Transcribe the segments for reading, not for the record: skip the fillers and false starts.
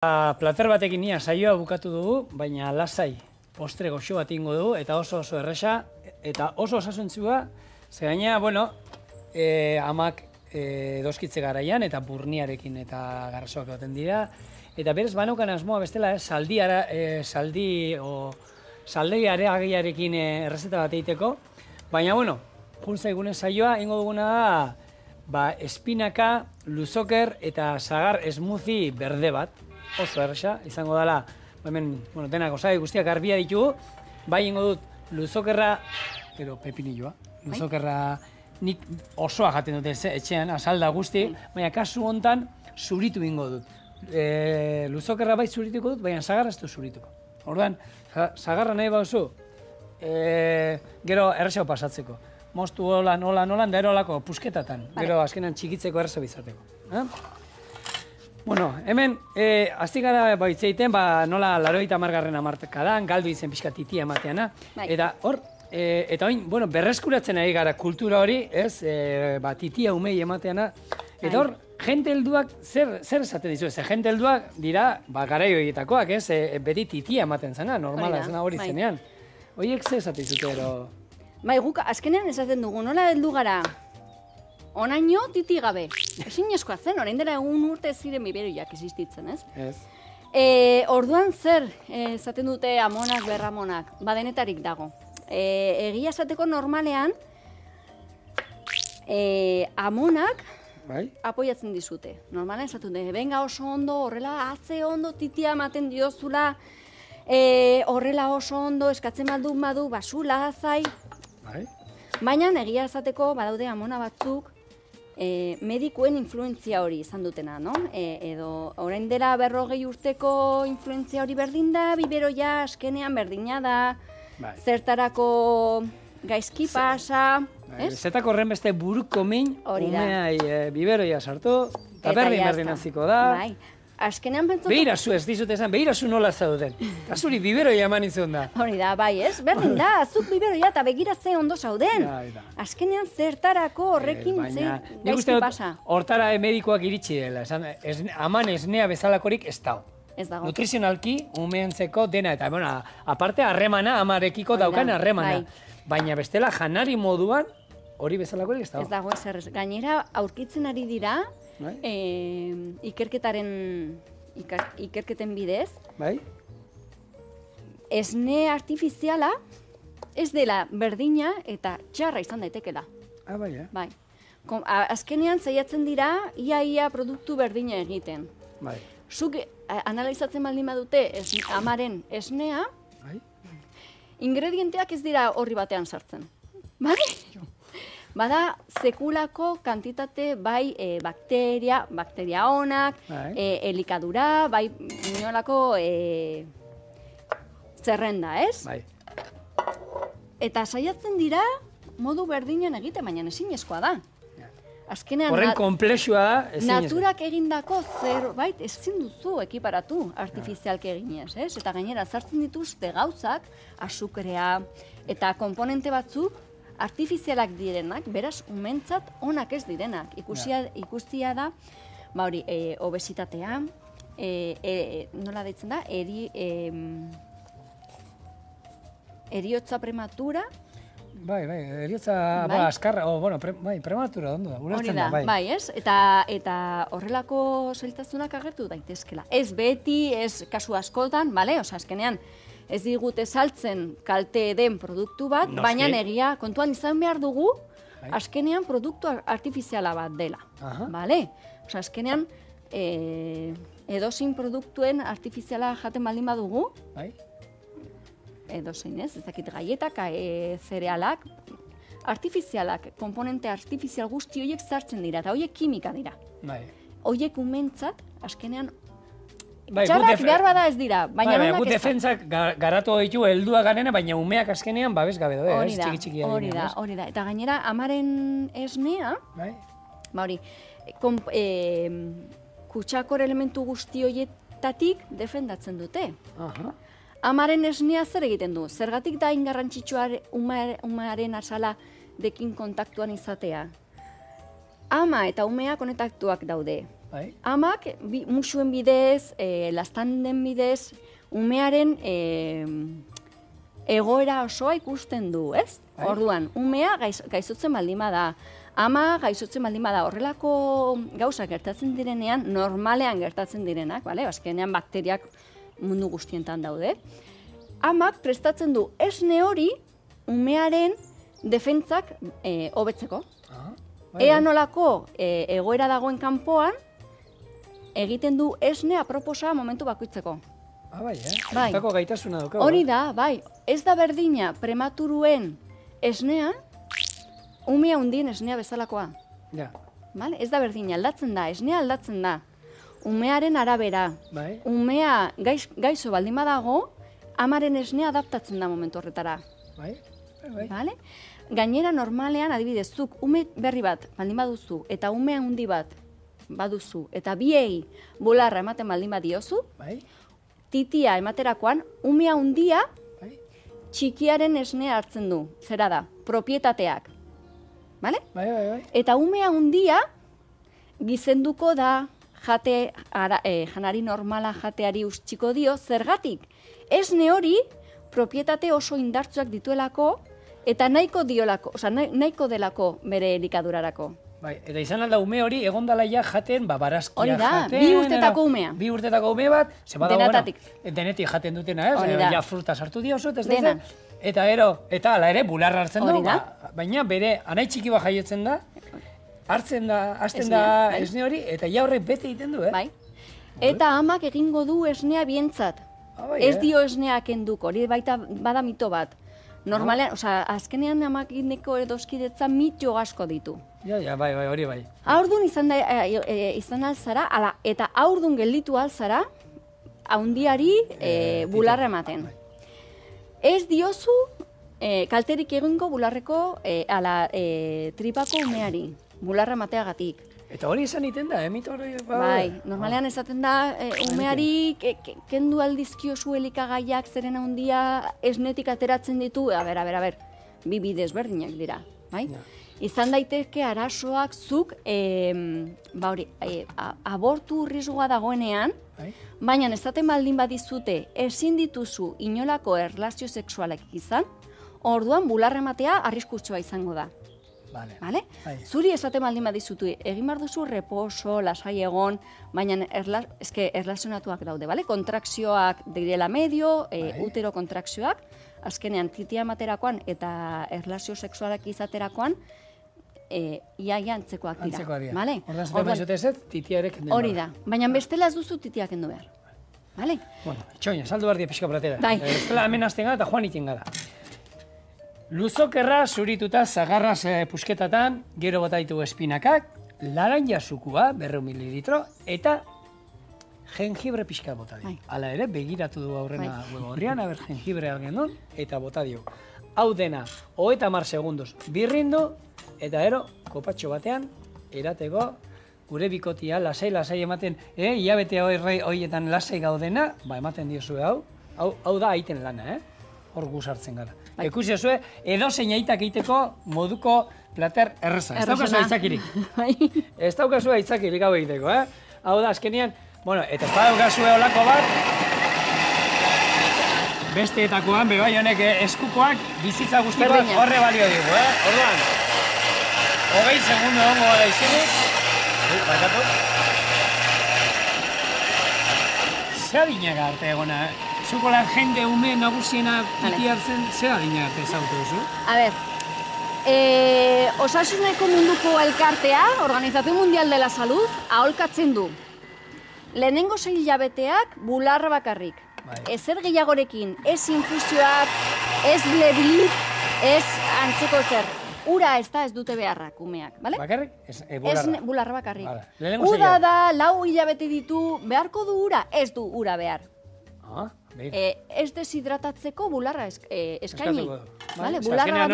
Plater batekin nia saioa bukatu dugu, baina lasai postre goxo bat ingo dugu, eta oso erresa, eta oso osasuntsua, ze gaina, bueno, amak edoskitze garaian, eta burniarekin eta garrasoak egoten dira, eta berez banaukan asmoa bestela, saldi areagiarekin errezeta bat egiteko, baina, bueno, junzaigunen saioa ingo duguna da, espinaka, luzoker eta sagar smoothie berde bat, oso erresa, izango dela, hemen, denak osai guztiak garbia ditugu, bai ingo dut luzokerra, edo pepinilloa, luzokerra nik osoa jaten dute etxean, azalda guzti, baina kasu hontan zuritu ingo dut. Luzokerra bai zurituko dut, baina sagarra ez du zurituko. Orduan, sagarra nahi bauzu, gero erresa pasatzeko. Moztu holan, da erolako pusketatan, gero azkenan txikitzeko erresa bizateko. Bueno, hemen, azti gara baitzeiten, nola 80. hamarkadan, galdu izen pixka titia emateana. Eta hor, eta oin, berreskuratzen ari gara kultura hori, ez, titia umei emateana. Eta hor, jente helduak zer esaten dizu, ez, jente helduak dira, garaio egitakoak, ez, beti titia ematen zena, normala zena hori zenean. Horiek zer esaten dizute, ero... Bai, guk azkenean esaten dugu, nola heldu gara, onaino titi gabe. Ezin eskoa zen, orain dela egun urte ziren biberoiak existitzen, ez? Ez. Orduan zer esaten dute amonak, berramonak, badenetarik dago. Egia esateko normalean, amonak apoiatzen dizute. Normalean esaten dute, benga oso ondo, horrela atze ondo titia ematen diozula, horrela oso ondo, eskatzen badu, basula, azai. Baina egia esateko badaude amona batzuk medikuen influentzia hori izan dutena, no? Edo orain dela 40 urteko influentzia hori berdin da, biberoia askenean berdina da, zertarako gaizki pasa, ez? Zetako horren beste buruko min, umeai biberoia sartu, eta berdin hasiko da. Azkenean pentsatu... Behirazu ez dizut esan, behirazu nola zauden. Azuri biberoia eman izan da. Hori da, bai ez, berdin da, azuk biberoia eta begiratze ondo zauden. Azkenean zertarako horrekin gaizki pasa. Hortara medikoak iritsi dela, aman esnea bezalakorik ez dago. Nutrizionalki, umeentzeko dena, eta aparte harremana, amarekiko daukan harremana. Baina bestela janari moduan hori bezalakorik ez dago. Ez dago ezer, gainera aurkitzen ari dira, ikerketen bidez, esne artifiziala ez dela berdina eta txarra izan daitekela. Bai. Azkenean zaiatzen dira ia produktu berdina egiten. Zuk analizatzen baldin badute amaren esnea, ingredienteak ez dira horri batean sartzen. Bada sekulako kantitate bai bakteria onak, elikadura, bai inolako zerrenda, ez? Eta saiatzen dira modu berdinen egiten, baina ezinezkoa da. Horren komplexua da, ezinezkoa. Naturak egindako zerbait ezin duzu ekiparatu artifizialki eginez, ez? Eta gainera sartzen dituzte gauzak, azukrea eta komponente batzuk, artifizialak direnak, beraz, umentzat onak ez direnak. Ikustia da, obesitatea, nola deitzen da, eriotza prematura. Eriotza askarra, prematura, ondo da, ulertzen da. Bai, ez? Eta horrelako zailtasunak agertu daitezkela. Ez beti, ez kasu askotan, azkenean, ez digute saltzen kalte den produktu bat, baina egia kontuan izan behar dugu, azkenean produktu artifiziala bat dela. Azkenean, edozin produktuen artifiziala jaten baldin badugu, edozin ez, ezakit gaietak, zerealak, artifizialak, komponente artifizial guzti horiek sartzen dira, eta horiek kimika dira. Horiek umentzat, azkenean, txarrak behar bada ez dira, baina onak ez da. Gu defentsak garatu ditu heldua ganena, baina umeak azkenean babes gabe doa, ez? Txiki-txikia dira. Hori da, eta gainera amaren esnea, kutsakor elementu guzti horietatik defendatzen dute. Amaren esnea zer egiten du? Zergatik da ingarrantzitsua umearen azala dekin kontaktuan izatea? Ama eta umea kontaktuak daude. Amak musuen bidez, lastanden bidez, umearen egoera osoa ikusten du, ez? Orduan, umea gaizotzen baldin bada, ama gaizotzen baldin bada, horrelako gauzak gertatzen direnean, normalean gertatzen direnak, azkenean bakteriak mundu guztientan daude, amak prestatzen du esne hori umearen defentzak hobetzeko. Ea nolako egoera dagoen kanpoan, egiten du esne aproposa momentu bakoitzeko. Bai, gaitasuna dugu. Hori da, bai. Ez da berdina prematuruen esnea, umea hundien esnea bezalakoa. Ez da berdina, aldatzen da, esnea aldatzen da. Umearen arabera. Umea gaizo baldin badago, amaren esnea adaptatzen da momentu horretara. Gainera normalean, adibidez, zuk ume berri bat baldin baduzu, eta umea hundi bat baduzu, eta biei bularra ematen baldin badiozu, titia ematerakoan, umea hundia txikiaren esnea hartzen du. Zera da, propietateak. Eta umea hundia gizenduko da janari normala jateari ustiko dio, zergatik. Esne hori propietate oso indartsuak dituelako eta nahiko delako bere elikadurarako. Eta izan alda ume hori egondala ja jaten, barazkia jaten. Hori da, 2 urtetako umea. 2 urtetako ume bat, denetatik. Denetik jaten dutena, ja fruta sartu diozut, ez da. Eta ala ere, bularra hartzen du, baina bere anai txiki bat jaiotzen da, hartzen da, hasten da esne hori, eta ja horrek bete egiten du, Eta amak egingo du esnea bientzat. Ez dio esnea kenduko, hori baita bada mito bat. Normalean, azkenean amak indeko edoskidetza mito asko ditu. Bai, hori bai. Aurdun izan alzara, eta aurdun gelditu alzara, haundiari bularra ematen. Ez diozu kalterik egingo bularreko tripako umeari, bularra emateagatik. Eta hori esan iten da, mito hori? Bai, normalean esaten da, umeari kendu aldizkio zu elikagaiak zeren handia esnetik ateratzen ditu, a ber, bi bidez berdinak dira, bai? Izan daiteke arazoak zuk, abortu risgoa dagoenean, baina esaten baldin badizute ezin dituzu inolako erlazio sexualak izan, orduan bularra ematea arriskutsua izango da. Zuri esaten baldin badizutu, egin behar duzu reposo, lasai egon, baina erlazionatuak daude, kontrakzioak direla medio, utero kontrakzioak, azkenean titia materakoan eta erlazio sexualak izaterakoan, iaia antzekoak dira. Antzekoak dira. Ordan zuten maizute ez, titiarek kendu behar. Hori da, baina bestela ez duzu titiak kendu behar. Txoina, saldu behar dia pixka platera. Bestela hemen hasten gara eta joan iten gara. Luzokerra zurituta zagarraz pusketatan, gero bota ditugu espinakak, laranja zukua, 200 mililitro, eta jengibre pixka bota dio. Hala ere, begiratu du aurrena horrian, aber jengibre algen duen, eta bota dio. Hau dena, 30 segundos birrindu, eta ero, kopatxo batean, erateko, gure bikotia, lasai ematen, hilabete horietan lasai gaudena, ematen diozue hau da aiten lana, hor guzartzen gara. Ikusi zuen, edozein aitak egiteko moduko plater erreza. Ez daukazu aitzakirik. Ez daukazu aitzakirik hau egiteko, Hau da, azkenean, eta ez daukazu olako bat, besteetakoan, bebai honek eskukoak, bizitza guztikoak horre balio digu, Orduan, 20 segundo hongo gara izinik. Bakatu. Zer adinaga arte egona, Zuko lan jende ume nagusiena titi hartzen, zer adina arte ezautu duzu? A ber, Osasuneko munduko elkartea, Organización Mundial de la Salud, aholkatzen du. Lehenengo 6 hilabeteak bularra bakarrik. Ezer gehiagorekin, ez infusioak, ez blebilik, ez antzeko zer. Ura ez da ez dute beharrak umeak, bale? Bakarrik? Bularra bakarrik. Uda da, 4 hilabete ditu, beharko du ura, ez du ura behar. Ez deshidratatzeko bularra eskaini. Azkenean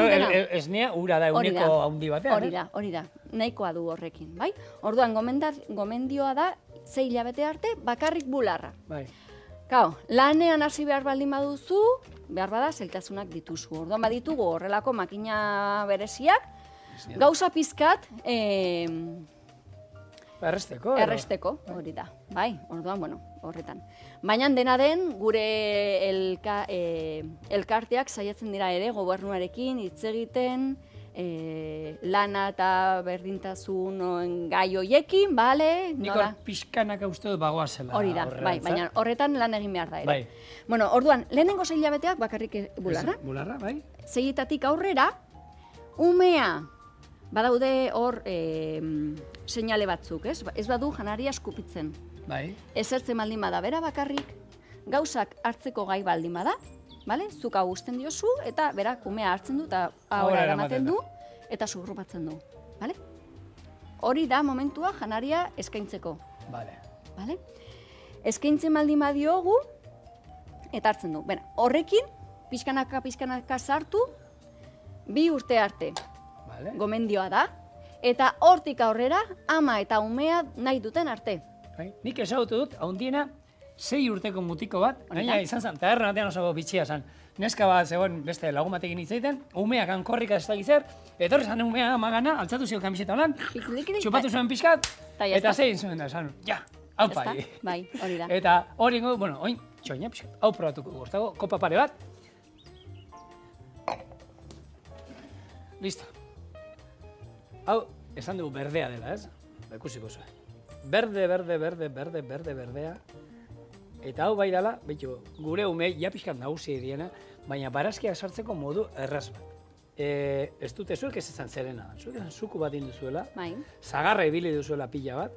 esnea ura da euneko haundi batean. Hori da, nahikoa du horrekin. Orduan, gomendioa da, 6 hilabete arte, bakarrik bularra. Lanean hasi behar baldin baduzu, behar bada, zeltasunak dituzu. Orduan baditugu horrelako makina bereziak, gauza pizkat, Erresteko. Erresteko, hori da. Bai, orduan, bueno, horretan. Baina dena den, gure elkarteak saiatzen dira ere gobernuarekin hitz egiten, lana eta berdintasun gai hoiekin, bale? Nik hor pixkanaka uste dut bagoazela. Hori da, bai, baina horretan lan egin behar da ere. Bai. Bueno, orduan, lehenengo 6 hilabeteak bakarrik bularra. Bularra, bai. 6-etatik aurrera, umea, badaude hor seinale batzuk, ez? Ez badu janaria eskupitzen. Bai. Ezertzen baldin bada bera bakarrik, gauzak hartzeko gai baldin bada, bale? Zuk hau uzten diozu, eta berak umea hartzen du, eta ahora eramaten du, eta zurrupatzen du, bale? Hori da momentua janaria eskaintzeko. Bale. Bale? Eskaintzen baldin badiogu, eta hartzen du. Bena, horrekin, pixkanaka sartu, 2 urte arte. Vale. Gomendioa da, eta hortik aurrera ama eta umea nahi duten arte. Bai. Nik ezagutu dut, haundiena, 6 urteko mutiko bat, gaina izan zen, eta erran batean oso bitxia zen. Neska bat zegoen beste lagun batekin hitz egiten, umeak hankorrika ez dakiz zer, etorri zen umea amagana, altzatu zio kamiseta holan, txupatu zuen pixkat, eta zein zuen da, esan, ja, hau pai. Bai, hori da. Eta hori ingo, bueno, oin, txoina pixkat, hau probatuko gortago, kopa pare bat. Listo. Hau, esan dugu berdea dela, ez? Ikusiko zuen. Berde, berdea. Eta hau bai dela, behitu, gure ume, ja pixkat nagusia diena, baina barazkiak sartzeko modu erraz bat. Ez dute zuek ez ezan zerena, zuek ezan zuku bat induzuela, zagarra ibili duzuela pila bat,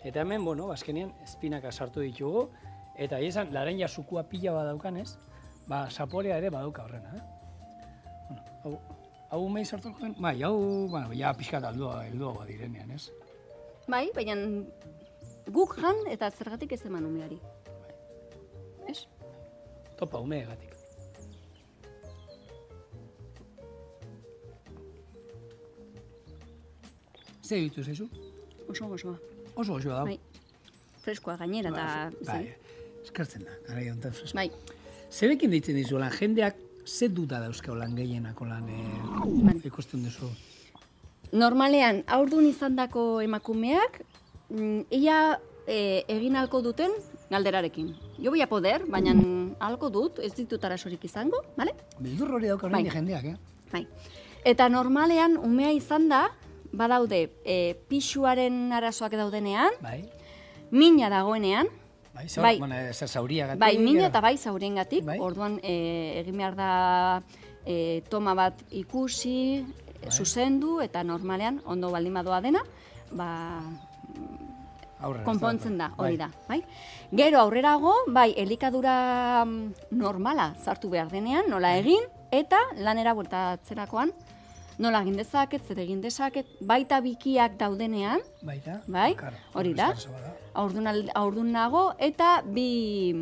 eta hemen, bueno, azkenean espinaka sartu ditugu, eta izan, laren ja zukua pila bat daukanez, ba, zaporea ere badauka horrena, Bueno, hau umei sartu duen, bai, hau, bueno, ja pixkat heldua bat direnean, ez? Bai, baina guk jan eta zergatik ez eman umeari. Ez? Topa, umeegatik. Zer ditu zaizu? Oso gozoa. Oso gozoa da. Bai. Freskoa gainera eta... Bai, eskertzen da, gara jontan freskoa. Bai. Zerekin deitzen dizu lan, jendeak ze duda dauzkao lan gehienako lan ikusten duzu? Normalean, haurdun izandako emakumeak, ia egin halko duten galderarekin. Jo voy a poder, baina halko dut, ez ditut arazorik izango, bale? Beldur hori dauka horrein jendeak, Bai. Eta normalean, umea izan da, badaude pixuaren arazoak daudenean, mina dagoenean, zauriagatik. Bai, mina eta bai zauriengatik, orduan egin behar da toma bat ikusi, zuzendu, eta normalean, ondo baldin badoa dena, konpontzen da, hori da. Gero aurrerago, bai, elikadura normala sartu behar denean, nola egin, eta lanera bueltatzerakoan, nola egin dezaket, zer egin dezaket, baita bikiak daudenean, bai, hori da, aurdun nago, eta bi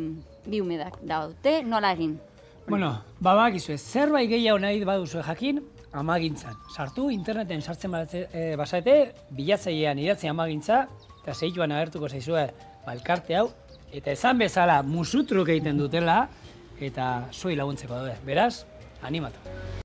umedak daute, nola egin. Bueno, babakizue, zerbait gehiago nahi baduzue jakin, amagintzan. Sartu, interneten sartzen bazate, bilatzailean idatzi amagintza, eta zeituan agertuko zaizue elkarte hau, eta esan bezala musutruk egiten dutela, eta zuei laguntzeko daude. Beraz, animatu.